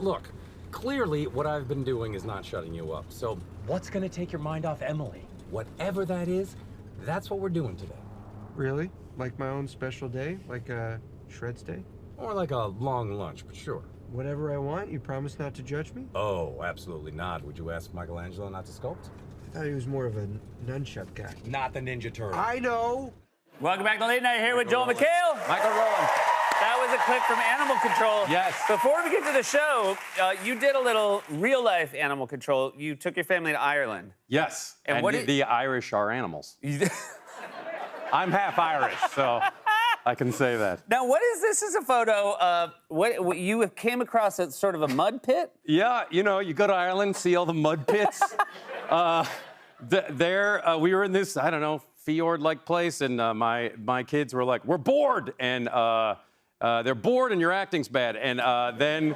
Look, clearly what I've been doing is not shutting you up. So what's gonna take your mind off Emily? Whatever that is, that's what we're doing today. Really? Like my own special day? Like a Shreds Day? Or like a long lunch, but sure. Whatever I want, you promise not to judge me? Oh, absolutely not. Would you ask Michelangelo not to sculpt? I thought he was more of a nunchuck guy. Not the Ninja Turtle. I know! Welcome back to Late Night here with Joel McHale. Michael Rowland. That was a clip from Animal Control. Yes. Before we get to the show, you did a little real-life Animal Control. You took your family to Ireland. Yes. And what the Irish are animals. I'm half Irish, so I can say that. Now, what is this? Is a photo of what you came across at sort of a mud pit? Yeah, you know, you go to Ireland, see all the mud pits. We were in this, I don't know, fjord-like place, and my kids were like, "We're bored," and they're bored, and your acting's bad. And then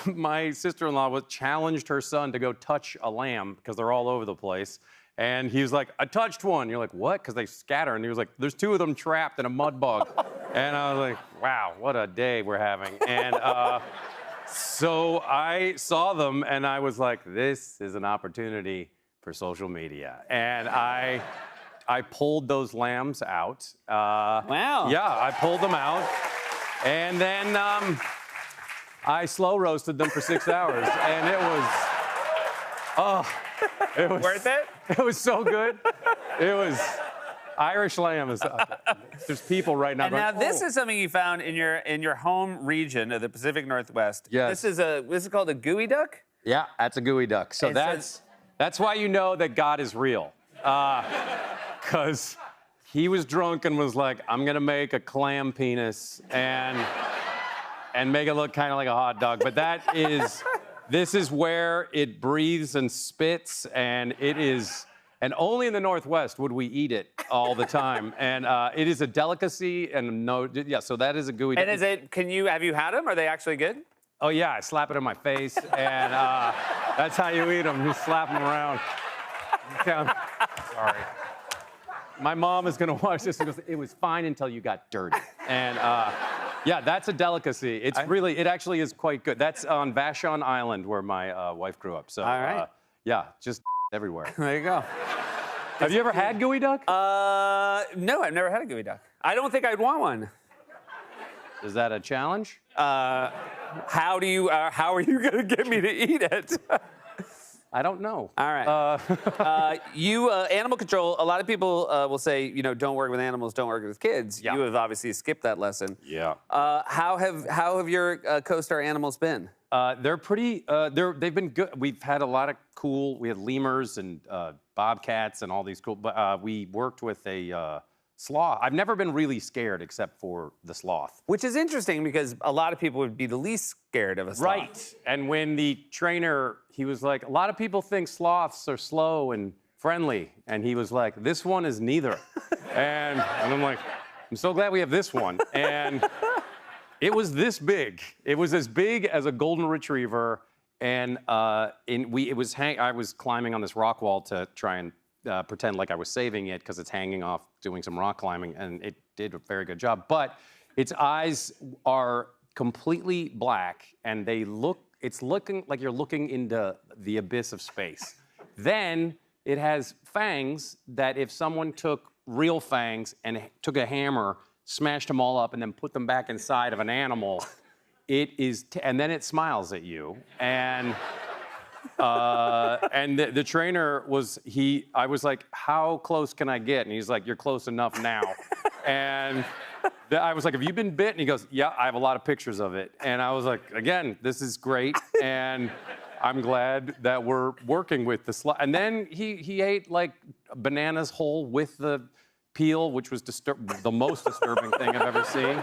my sister-in-law challenged her son to go touch a lamb because they're all over the place. And he was like, "I touched one." You're like, "What?" Because they scatter. And he was like, "There's two of them trapped in a mud bog." And I was like, "Wow, what a day we're having." And so I saw them, and I was like, "This is an opportunity for social media." And I pulled those lambs out. Wow. Yeah, I pulled them out. And then I slow roasted them for 6 hours. And it was Worth it? It was so good. It was Irish lamb. There's people right now. And going, now this "Oh." is something you found in your home region of the Pacific Northwest. Yes. This is called a gooey duck. Yeah, that's a gooey duck. So It that's why you know that God is real. Because he was drunk and was like, "I'm gonna make a clam penis and make it look kind of like a hot dog." But this is where it breathes and spits, and and only in the Northwest would we eat it all the time. And it is a delicacy, and so that is a gooey duck. And have you had them? Are they actually good? Oh yeah, I slap it in my face, and that's how you eat them. You slap them around. Sorry. My mom is gonna watch this and goes, "It was fine until you got dirty." And yeah, that's a delicacy. It actually is quite good. That's on Vashon Island where my wife grew up. So all right. Yeah, just everywhere. There you go. Have you ever had gooey duck? No, I've never had a gooey duck. I don't think I'd want one. Is that a challenge? How are you gonna get me to eat it? I don't know. All right. Animal Control, a lot of people will say, don't work with animals, don't work with kids. Yeah. You have obviously skipped that lesson. Yeah. How have your co-star animals been? They're pretty, they've been good. We've had a lot of we had lemurs and bobcats and all these cool, but we worked with a sloth. I've never been really scared except for the sloth. Which is interesting because a lot of people would be the least scared of a sloth. Right. And when the trainer, he was like, "A lot of people think sloths are slow and friendly." And he was like, "This one is neither." and I'm like, "I'm so glad we have this one." And it was this big. It was as big as a golden retriever. And I was climbing on this rock wall to try and pretend like I was saving it because it's hanging off doing some rock climbing, and it did a very good job. But its eyes are completely black, and it's looking like you're looking into the abyss of space. Then it has fangs that if someone took real fangs and took a hammer, smashed them all up, and then put them back inside of an animal, and then it smiles at you. And the trainer I was like, "How close can I get?" And he's like, "You're close enough now." And I was like, "Have you been bit?" And he goes, "Yeah, I have a lot of pictures of it." And I was like, again, this is great. And I'm glad that we're working with the sloth. And then he ate like bananas whole with the peel, which was the most disturbing thing I've ever seen.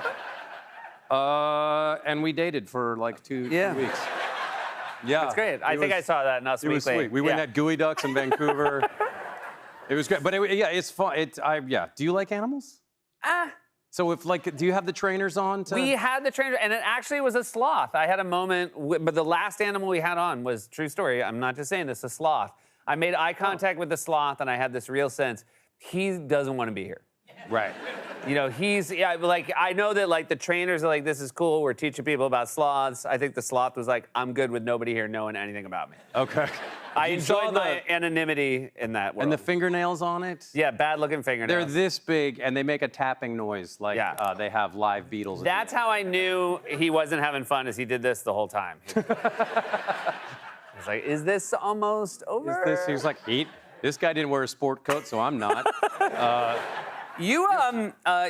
And we dated for like two weeks. Yeah, that's great. I think I saw that in Us Weekly. It was sweet. We went at Gooey Ducks in Vancouver. It was great, but it's fun. Do you like animals? So do you have the trainers on? We had the trainer, and it actually was a sloth. I had a moment, but the last animal we had on was, true story, I'm not just saying this, a sloth. I made eye contact with the sloth, and I had this real sense, he doesn't want to be here. Right. You know, like, I know that, like, the trainers are like, this is cool, we're teaching people about sloths. I think the sloth was like, I'm good with nobody here knowing anything about me. Okay. I You saw enjoyed my anonymity in that world. And the fingernails on it? Yeah, bad-looking They're fingernails. this big, and they make a tapping noise like Yeah. they have live beetles. That's how I knew he wasn't having fun, as he did this the whole time. I was like, is this almost over? He was like, this guy didn't wear a sport coat, so I'm not. You,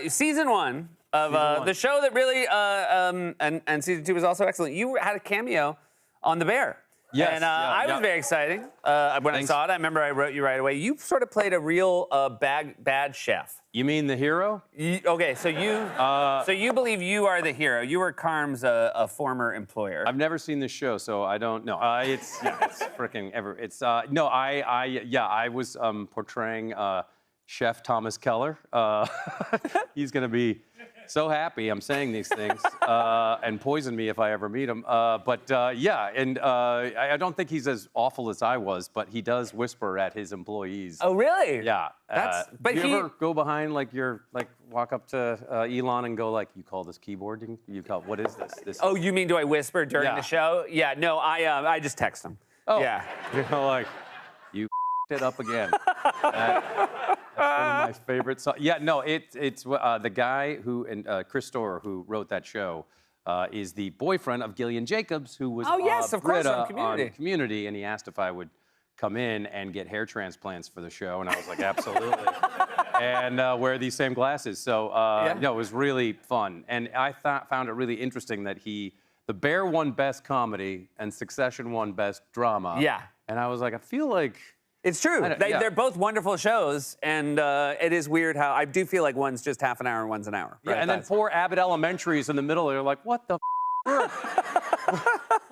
season one of the show that really, and season two was also excellent. You had a cameo on The Bear. Yes, And yeah, I was very exciting when I Thanks. saw it. I remember I wrote you right away. You sort of played a real bad chef. You mean the hero? Okay, so you believe you are the hero. You were Carm's a former employer. I've never seen this show, so I don't know. It's freaking ever. It's no, I was portraying Chef Thomas Keller. He's gonna be so happy I'm saying these things and poison me if I ever meet him. I don't think he's as awful as I was, but he does whisper at his employees. Oh, really? Yeah. But do you ever go behind, like, walk up to Elon and go, like, you call this keyboard? You call, what is this? Oh, you mean do I whisper during Yeah. the show? Yeah, no, I just text him. Oh. Yeah. You know, like, you it up again. That's one of my favorite songs. Yeah, no, it's the guy who, and Chris Storer, who wrote that show, is the boyfriend of Gillian Jacobs, who was yes, of course, Britta on Community. Community, and he asked if I would come in and get hair transplants for the show, and I was like, absolutely. And wear these same glasses. So, no, it was really fun. And I found it really interesting that The Bear won Best Comedy and Succession won Best Drama. Yeah. And I was like, I feel like... It's true. They're both wonderful shows, and it is weird how I do feel like one's just half an hour and one's an hour. Yeah, and then poor Abbott Elementary is in the middle. They're like, what the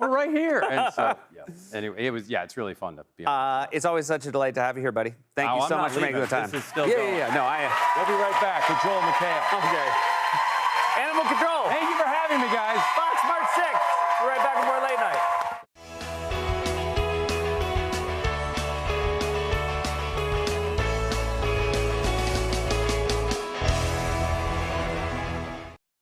we're right here. And so, yeah. Anyway, it's really fun to be on. It's always such a delight to have you here, buddy. Thank you I'm so not much for making the leaving. time. This is still yeah, going. yeah, yeah. No, We'll be right back with Joel McHale. Okay. Animal Control. Thank you for having me, guys. Bye.